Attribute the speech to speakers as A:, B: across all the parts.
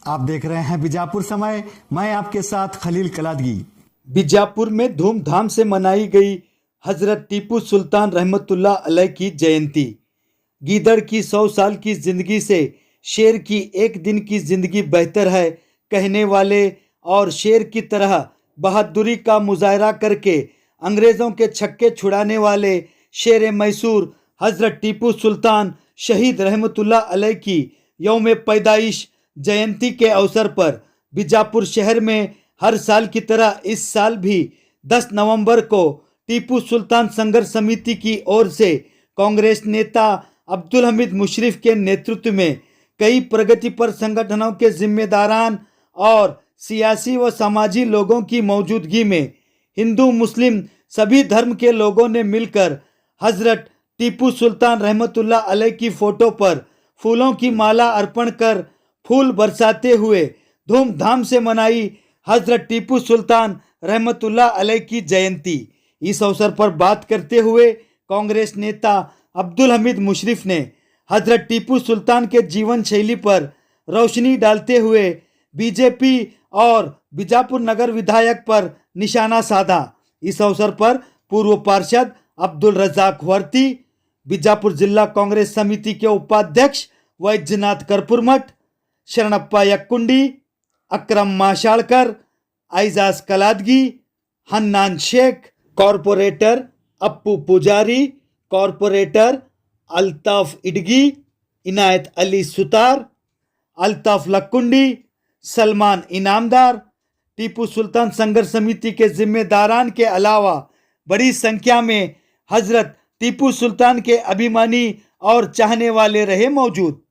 A: आप देख रहे हैं बीजापुर समय। मैं आपके साथ खलील कलादगी।
B: बीजापुर में धूमधाम से मनाई गई हजरत टीपू सुल्तान रहमतुल्लाह अलैह की जयंती। गीदड़ की 100 साल की जिंदगी से शेर की एक दिन की जिंदगी बेहतर है कहने वाले और शेर की तरह बहादुरी का मुजाहरा करके अंग्रेज़ों के छक्के छुड़ाने वाले शेर मैसूर हजरत टीपू सुल्तान शहीद रहमतुल्लाह अलैह की यौम पैदाइश जयंती के अवसर पर बीजापुर शहर में हर साल की तरह इस साल भी 10 नवंबर को टीपू सुल्तान संघर्ष समिति की ओर से कांग्रेस नेता अब्दुल हमीद मुशर्रफ के नेतृत्व में कई प्रगतिपर संगठनों के जिम्मेदारान और सियासी व समाजी लोगों की मौजूदगी में हिंदू मुस्लिम सभी धर्म के लोगों ने मिलकर हजरत टीपू सुल्तान रहमतुल्लाह अलैह की फोटो पर फूलों की माला अर्पण कर फूल बरसाते हुए धूमधाम से मनाई हजरत टीपू सुल्तान रहमतुल्लाह अलैह की जयंती। इस अवसर पर बात करते हुए कांग्रेस नेता अब्दुल हमीद मुशर्रफ ने हजरत टीपू सुल्तान के जीवन शैली पर रोशनी डालते हुए बीजेपी और बीजापुर नगर विधायक पर निशाना साधा। इस अवसर पर पूर्व पार्षद अब्दुल रजाक वर्ती, बीजापुर जिला कांग्रेस समिति के उपाध्यक्ष वैद्यनाथ कर्पूरमठ, शरणप्पा यक्कुंडी, अकरम माशालकर, आइजाज कलादगी, हन्नान शेख, कॉरपोरेटर अप्पू पुजारी, कॉरपोरेटर अल्ताफ इडगी, इनायत अली सुतार, अल्ताफ लक्कुंडी, सलमान इनामदार, टीपू सुल्तान संघर्ष समिति के जिम्मेदारान के अलावा बड़ी संख्या में हजरत टीपू सुल्तान के अभिमानी और चाहने वाले रहे मौजूद।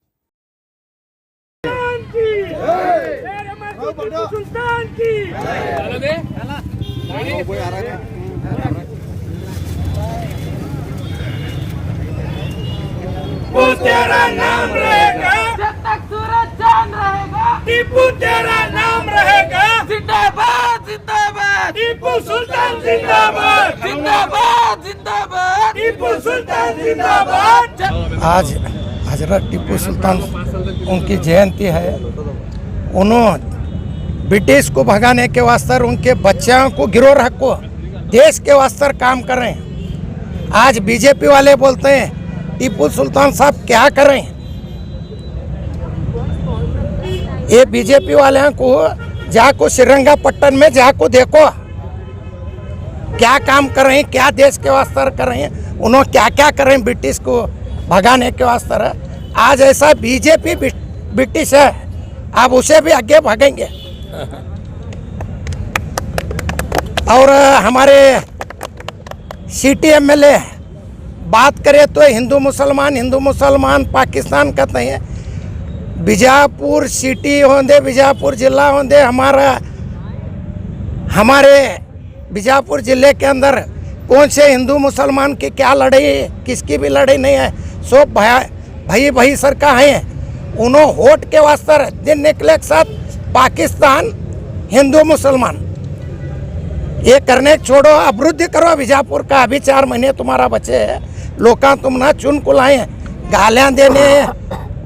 C: सुल्तान की तेरा नाम रहेगा जब तक सूरज चांद रहेगा, टीपू तेरा नाम रहेगा। जिंदाबाद जिंदाबाद टीपू सुल्तान जिंदाबाद, जिंदाबाद जिंदाबाद टीपू सुल्तान जिंदाबाद।
D: आज हजरत टीपू सुल्तान उनकी जयंती है। उन्होंने ब्रिटिश को भगाने के वास्ते उनके बच्चों को गिरोह रखो, देश के वास्ते काम कर रहे हैं। आज बीजेपी वाले बोलते हैं टीपू सुल्तान साहब क्या कर रहे हैं। ये बीजेपी वाले को जाको श्रीरंगापट्टन में जाको देखो क्या काम कर रहे हैं, क्या देश के वास्ते कर रहे हैं, उन्होंने क्या क्या कर रहे हैं ब्रिटिश को भगाने के वास्ते। आज ऐसा बीजेपी ब्रिटिश है, आप उसे भी आगे भागेंगे। और हमारे सिटी एमएलए बात करें तो हिंदू मुसलमान पाकिस्तान कहते हैं। बीजापुर सिटी होंदे, बीजापुर जिला होंदे, हमारे बीजापुर जिले के अंदर कौन से हिंदू मुसलमान की क्या लड़ाई, किसकी भी लड़ाई नहीं है। सब भाई सरकार है। उन्होंने वोट के वास्ते दिन निकले के साथ पाकिस्तान हिंदू मुसलमान ये करने छोड़ो, अभिवृद्धि करो बीजापुर का। अभी 4 महीने तुम्हारा बचे है, लोग तुम ना चुन को लाए गालियाँ देने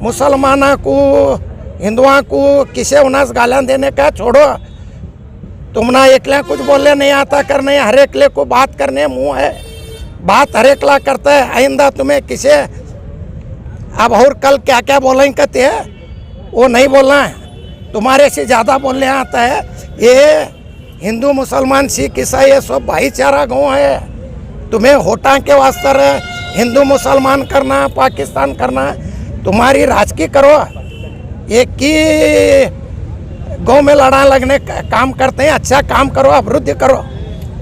D: मुसलमानों को हिंदुओं को, किसे उन्हें गालियाँ देने का छोड़ो। तुम ना एकले कुछ बोलने नहीं आता करने, हर एकले को बात करने मुँह है, बात हर एकला करता है। आइंदा तुम्हें किसे अब और कल क्या क्या बोलेंगे कहते हैं वो नहीं बोलना है, तुम्हारे से ज़्यादा बोलने आता है। ये हिंदू मुसलमान सिख ईसाई ये सब भाईचारा गाँव है। तुम्हें होटा के वास्ते हिंदू मुसलमान करना, पाकिस्तान करना, तुम्हारी राजकीय करो। एक ही गाँव में लड़ा लगने काम करते हैं, अच्छा काम करो, अभिवृद्धि करो।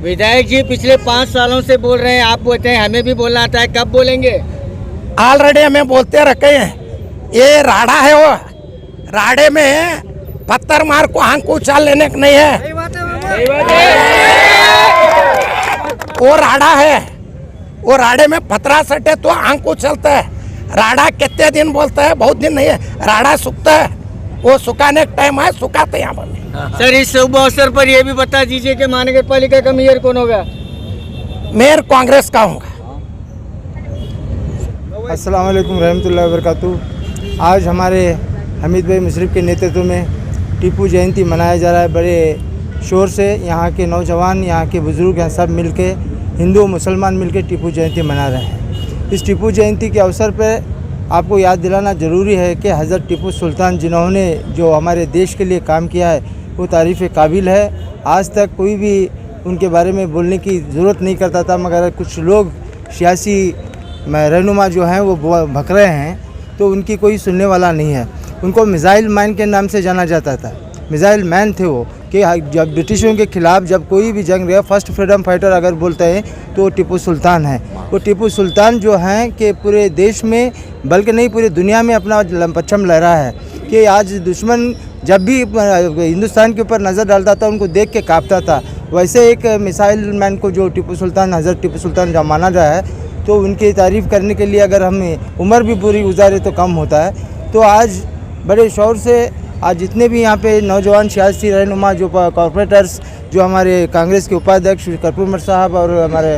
E: विधायक जी पिछले 5 सालों से बोल रहे हैं, आप बोलते हैं हमें भी बोलना आता है, कब बोलेंगे?
D: ऑलरेडी हमें बोलते रखे हैं। ये राड़ा है, वो राड़े में पत्थर मार को आंख को उछाल लेने का नहीं है। वो राड़ा है, वो राड़े में पथरा सटे तो आंख को चलता है। राड़ा कितने दिन बोलता है, बहुत दिन नहीं है। राड़ा सूखता है, वो सुखाने का टाइम है, सुखाते यहाँ पर।
E: सर इस शुभ अवसर पर ये भी बता दीजिए कि महानगर पालिका का मेयर कौन होगा?
D: मेयर कांग्रेस का होगा।
F: अस्सलाम वालेकुम रहमतुल्लाहि व बरकातुहू। आज हमारे हमीद भाई मुशर्रफ के नेतृत्व में टीपू जयंती मनाया जा रहा है बड़े शोर से। यहाँ के नौजवान, यहाँ के बुज़ुर्ग हैं, सब मिलके हिंदू मुसलमान मिलके टीपू जयंती मना रहे हैं। इस टीपू जयंती के अवसर पर आपको याद दिलाना ज़रूरी है कि हज़रत टीपू सुल्तान जिन्होंने जो हमारे देश के लिए काम किया है वो तारीफ़ काबिल है। आज तक कोई भी उनके बारे में बोलने की ज़रूरत नहीं करता था, मगर कुछ लोग सियासी रहनुमा जो हैं वो भक रहे हैं तो उनकी कोई सुनने वाला नहीं है। उनको मिसाइल मैन के नाम से जाना जाता था। मिसाइल मैन थे वो, कि जब ब्रिटिशों के ख़िलाफ़ जब कोई भी जंग रहा, फर्स्ट फ्रीडम फाइटर अगर बोलते हैं तो टीपू सुल्तान है। वो टीपू सुल्तान जो हैं कि पूरे देश में बल्कि नहीं पूरी दुनिया में अपना परचम लहरा है कि आज दुश्मन जब भी हिंदुस्तान के ऊपर नज़र डालता था उनको देख के काँपता था। वैसे एक मिसाइल मैन को जो टीपू सुल्तान, हज़रत टीपू सुल्तान जब माना जाए है तो उनकी तारीफ़ करने के लिए अगर हमें उम्र भी पूरी गुजारे तो कम होता है। तो आज बड़े शौर से आज जितने भी यहाँ पे नौजवान सियासी रहनुमा, जो कॉरपोरेटर्स, जो हमारे कांग्रेस के उपाध्यक्ष कर्पूर मठ साहब और हमारे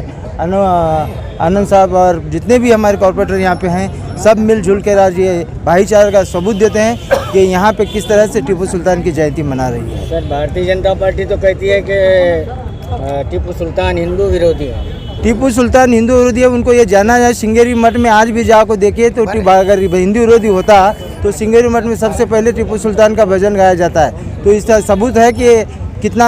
F: आनंद साहब और जितने भी हमारे कॉरपोरेटर यहाँ पे हैं, सब मिलजुल कर आज ये भाईचारे का सबूत देते हैं कि यहाँ पे किस तरह से टीपू सुल्तान की जयंती मना रही है।
E: सर, भारतीय जनता पार्टी तो कहती है कि टीपू सुल्तान हिंदू विरोधी है।
F: टीपू सुल्तान हिंदू विरोधी है, उनको ये जाना जाए। श्रृंगेरी मठ में आज भी जाकर देखिए तो अगर हिंदू विरोधी होता तो श्रृंगेरी मठ में सबसे पहले टीपू सुल्तान का भजन गाया जाता है। तो इसका सबूत है कि कितना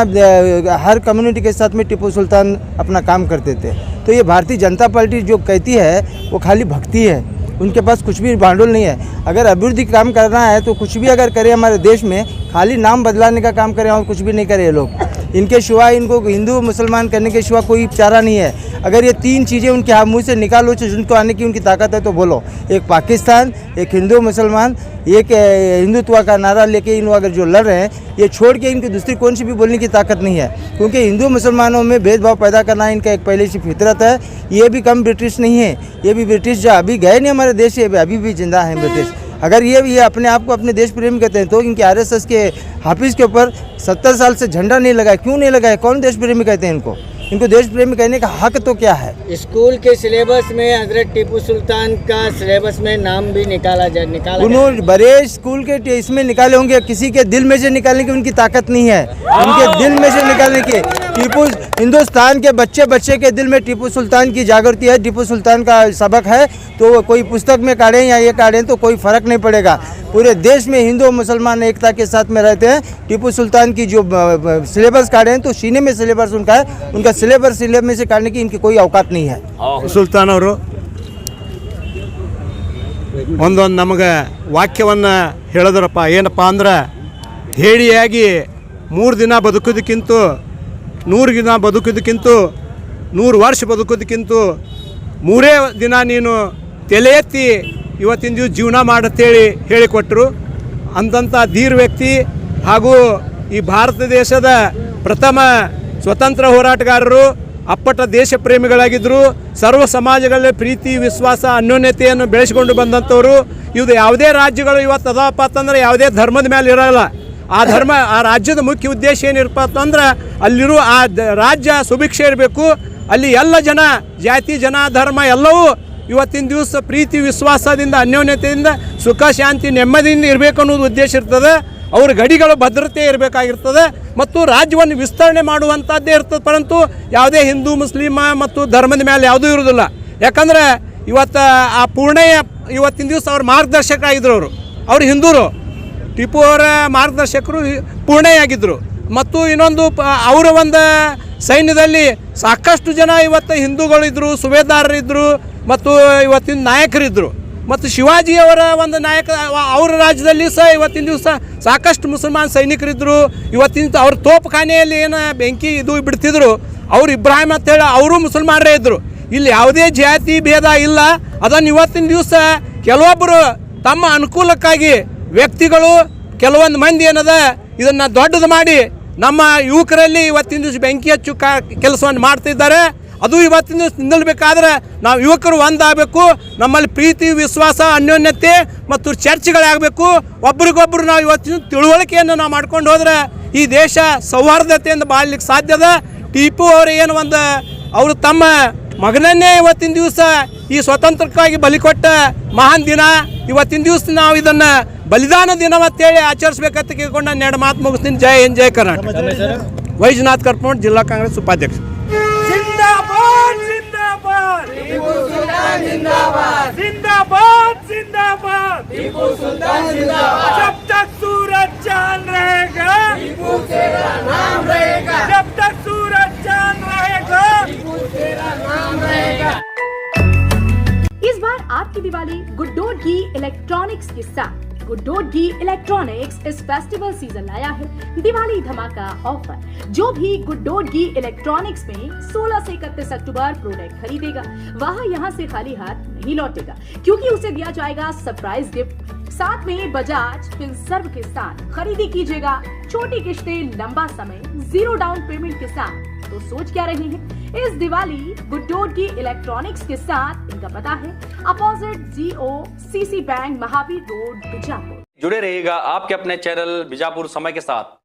F: हर कम्युनिटी के साथ में टीपू सुल्तान अपना काम करते थे। तो ये भारतीय जनता पार्टी जो कहती है वो खाली भक्ति है, उनके पास कुछ भी भांडोल नहीं है। अगर अभिवृद्धि काम करना है तो कुछ भी अगर करें हमारे देश में, खाली नाम बदलाने का काम करें और कुछ भी नहीं करें ये लोग। इनके सिवा, इनको हिंदू मुसलमान करने के सिवा कोई चारा नहीं है। अगर ये तीन चीज़ें उनके मुँह से निकालो जिनको आने की उनकी ताकत है तो बोलो। एक पाकिस्तान, एक हिंदू मुसलमान, एक हिंदुत्व का नारा लेके इन लोग अगर जो लड़ रहे हैं, ये छोड़ के इनकी दूसरी कौन सी भी बोलने की ताकत नहीं है। क्योंकि हिंदू मुसलमानों में भेदभाव पैदा करना इनका एक पहले से फितरत है। ये भी कम ब्रिटिश नहीं है, ये भी ब्रिटिश जो अभी गए नहीं हमारे देश से, अभी भी जिंदा हैं ब्रिटिश। अगर ये अपने आप को अपने देश प्रेमी कहते हैं तो इनके आरएसएस के हाफिज़ के ऊपर 70 साल से झंडा नहीं लगाया। क्यों नहीं लगाया? कौन देश प्रेमी कहते हैं इनको? इनको देश प्रेमी कहने का हक तो क्या है?
E: स्कूल के सिलेबस में हजरत टीपू सुल्तान का सिलेबस में नाम भी निकाला
F: उन्होंने बड़े स्कूल के इसमें निकाले होंगे, किसी के दिल में से निकालने की उनकी ताकत नहीं है। उनके दिल में से निकालने की टीपू, हिंदुस्तान के बच्चे के दिल में टीपू सुल्तान की जागृति है, टीपू सुल्तान का सबक है। तो कोई पुस्तक में काढ़ें या ये काढ़ें तो कोई फ़र्क नहीं पड़ेगा। पूरे देश में हिंदू मुसलमान एकता के साथ में रहते हैं। टीपू सुल्तान की जो सिलेबस काढ़ें तो सीने में सिलेबस उनका है, उनका सिलेबस में से काढ़ने की इनकी कोई औकात नहीं है।
G: ಸುಲ್ತಾನ್ ಅವರು ಒಂದೊಂದು ನಮಗೆ ವಾಕ್ಯವನ್ನು ಹೇಳಿದ್ರಪ್ಪ, ಏನಪ್ಪ ಅಂದ್ರೆ ಹೇಳಿಯಾಗಿ 3 ದಿನ ಬದುಕೋದಕ್ಕಿಂತ 100 ದಿನ ಬದುಕೋದಕ್ಕಿಂತ 100 ವರ್ಷ ಬದುಕೋದಕ್ಕಿಂತ 3 ದಿನ ನೀನು ತಲೆ ಎತ್ತಿ ಇವತ್ತಿನ ದಿವಸ ಜೀವನ ಮಾಡತ್ತೇಳಿ ಹೇಳಿಕೊಟ್ರು. ಅಂದಂಥ ಧೀರ ವ್ಯಕ್ತಿ ಹಾಗೂ ಈ ಭಾರತ ದೇಶದ ಪ್ರಥಮ ಸ್ವತಂತ್ರ ಹೋರಾಟಗಾರರು, ಅಪ್ಪಟ ದೇಶ ಪ್ರೇಮಿಗಳಾಗಿದ್ದರು. ಸರ್ವ ಸಮಾಜಗಳಲ್ಲಿ ಪ್ರೀತಿ, ವಿಶ್ವಾಸ, ಅನ್ಯೋನ್ಯತೆಯನ್ನು ಬೆಳೆಸಿಕೊಂಡು ಬಂದಂಥವ್ರು. ಇದು ಯಾವುದೇ ರಾಜ್ಯಗಳು ಇವತ್ತು ಅದಪ್ಪ ಅಂತಂದ್ರೆ ಯಾವುದೇ ಧರ್ಮದ ಮೇಲೆ ಇರೋಲ್ಲ. ಆ ರಾಜ್ಯದ ಮುಖ್ಯ ಉದ್ದೇಶ ಏನಿರಪ್ಪ ಅಂತಂದ್ರೆ ಅಲ್ಲಿರೋ ರಾಜ್ಯ ಸುಭಿಕ್ಷೆ ಇರಬೇಕು. ಅಲ್ಲಿ ಎಲ್ಲ ಜನ, ಜಾತಿ, ಜನ, ಧರ್ಮ ಎಲ್ಲವೂ ಇವತ್ತಿನ ದಿವಸ ಪ್ರೀತಿ, ವಿಶ್ವಾಸದಿಂದ, ಅನ್ಯೋನ್ಯತೆಯಿಂದ, ಸುಖ, ಶಾಂತಿ, ನೆಮ್ಮದಿಯಿಂದ ಇರಬೇಕು ಅನ್ನೋದು ಉದ್ದೇಶ ಇರ್ತದೆ. ಅವ್ರ ಗಡಿಗಳು ಭದ್ರತೆ ಇರಬೇಕಾಗಿರ್ತದೆ ಮತ್ತು ರಾಜ್ಯವನ್ನು ವಿಸ್ತರಣೆ ಮಾಡುವಂಥದ್ದೇ ಇರ್ತದೆ. ಪರಂತು ಯಾವುದೇ ಹಿಂದೂ, ಮುಸ್ಲಿಮ ಮತ್ತು ಧರ್ಮದ ಮೇಲೆ ಯಾವುದೂ ಇರೋದಿಲ್ಲ. ಯಾಕಂದರೆ ಇವತ್ತು ಆ ಪೂರ್ಣಯ್ಯ ಇವತ್ತಿನ ದಿವಸ ಅವ್ರ ಮಾರ್ಗದರ್ಶಕರಾಗಿದ್ದರು. ಅವರು ಹಿಂದೂರು, ಟಿಪ್ಪು ಅವರ ಮಾರ್ಗದರ್ಶಕರು ಪೂರ್ಣಯ್ಯ ಆಗಿದ್ದರು. ಮತ್ತು ಇನ್ನೊಂದು ಅವರ ಒಂದು ಸೈನ್ಯದಲ್ಲಿ ಸಾಕಷ್ಟು ಜನ ಇವತ್ತು ಹಿಂದೂಗಳಿದ್ದರು, ಸುಬೇದಾರರಿದ್ದರು ಮತ್ತು ಇವತ್ತಿನ ನಾಯಕರಿದ್ದರು. ಮತ್ತು ಶಿವಾಜಿಯವರ ಒಂದು ನಾಯಕ, ಅವರ ರಾಜ್ಯದಲ್ಲಿ ಸಹ ಇವತ್ತಿನ ದಿವಸ ಸಾಕಷ್ಟು ಮುಸಲ್ಮಾನ್ ಸೈನಿಕರಿದ್ದರು. ಇವತ್ತಿನ ಅವ್ರ ತೋಪಖಾನೆಯಲ್ಲಿ ಏನು ಬೆಂಕಿ ಇದು ಬಿಡ್ತಿದ್ರು, ಅವರು ಇಬ್ರಾಹಿಂ ಅಂತೇಳಿ ಅವರು ಮುಸಲ್ಮಾನರೇ ಇದ್ದರು. ಇಲ್ಲಿ ಯಾವುದೇ ಜಾತಿ ಭೇದ ಇಲ್ಲ. ಅದನ್ನು ಇವತ್ತಿನ ದಿವಸ ಕೆಲವೊಬ್ಬರು ತಮ್ಮ ಅನುಕೂಲಕ್ಕಾಗಿ ವ್ಯಕ್ತಿಗಳು, ಕೆಲವೊಂದು ಮಂದಿ ಏನದ ಇದನ್ನು ದೊಡ್ಡದು ಮಾಡಿ ನಮ್ಮ ಯುವಕರಲ್ಲಿ ಇವತ್ತಿನ ದಿವಸ ಬೆಂಕಿ ಹಚ್ಚು ಕೆಲಸವನ್ನು ಮಾಡ್ತಿದ್ದಾರೆ. ಅದು ಇವತ್ತಿನ ದಿವಸ ನಿಲ್ಲಬೇಕಾದ್ರೆ ನಾವು ಯುವಕರು ಒಂದಾಗಬೇಕು. ನಮ್ಮಲ್ಲಿ ಪ್ರೀತಿ, ವಿಶ್ವಾಸ, ಅನ್ಯೋನ್ಯತೆ ಮತ್ತು ಚರ್ಚೆಗಳಾಗಬೇಕು. ಒಬ್ರಿಗೊಬ್ಬರು ನಾವು ಇವತ್ತಿನ ತಿಳುವಳಿಕೆಯನ್ನು ನಾವು ಮಾಡ್ಕೊಂಡು ಹೋದ್ರೆ ಈ ದೇಶ ಸೌಹಾರ್ದತೆಯಿಂದ ಬಾಳ್ಲಿಕ್ಕೆ ಸಾಧ್ಯದ. ಟಿಪ್ಪು ಅವರು ಏನು ಅವರು ತಮ್ಮ ಮಗನನ್ನೇ ಇವತ್ತಿನ ದಿವಸ ಈ ಸ್ವತಂತ್ರಕ್ಕಾಗಿ ಬಲಿ ಕೊಟ್ಟ ಮಹಾನ್ ದಿನ. ಇವತ್ತಿನ ದಿವಸ ನಾವು ಇದನ್ನು ಬಲಿದಾನ ದಿನವತ್ತೇಳಿ ಆಚರಿಸಬೇಕಂತ ಕೇಳ್ಕೊಂಡು ನಾನು 2 ಮಾತು ಮುಗಿಸ್ತೀನಿ. ಜೈ ಹಿಂದ್, ಜೈ ಕರ್ನಾಟಕ. ವೈಜನಾಥ್ ಕರ್ಪೋಣ್, ಜಿಲ್ಲಾ ಕಾಂಗ್ರೆಸ್ ಉಪಾಧ್ಯಕ್ಷ.
C: जिंदाबाद जिंदाबाद टीपू सुल्तान जिंदाबाद जिंदाबाद जिंदाबाद टीपू सुल्तान जिंदाबाद जब तक सूरज चांद रहेगा टीपू तेरा नाम रहेगा जब तक सूरज चांद रहेगा टीपू तेरा नाम रहेगा।
H: इस बार आपकी दिवाली गुड्डोर की इलेक्ट्रॉनिक्स के साथ। गुड्डोर की इलेक्ट्रॉनिक्स इस फेस्टिवल सीजन लाया है दिवाली धमाका ऑफर। जो भी गुड्डोर की इलेक्ट्रॉनिक्स में 16 से 31 अक्टूबर प्रोडक्ट खरीदेगा वह यहाँ से खाली हाथ नहीं लौटेगा, क्योंकि उसे दिया जाएगा सरप्राइज गिफ्ट। साथ में बजाज फिनसर्व के साथ खरीदी कीजिएगा छोटी किश्तें लंबा समय 0 डाउन पेमेंट के साथ। तो सोच क्या रहे हैं? इस दिवाली गुड्डोर की इलेक्ट्रॉनिक्स के साथ। इनका पता है opposite GOCC bank, Mahavir road, Bijapur.
I: जुड़े रहिएगा आपके अपने चैनल बीजापुर समय के साथ।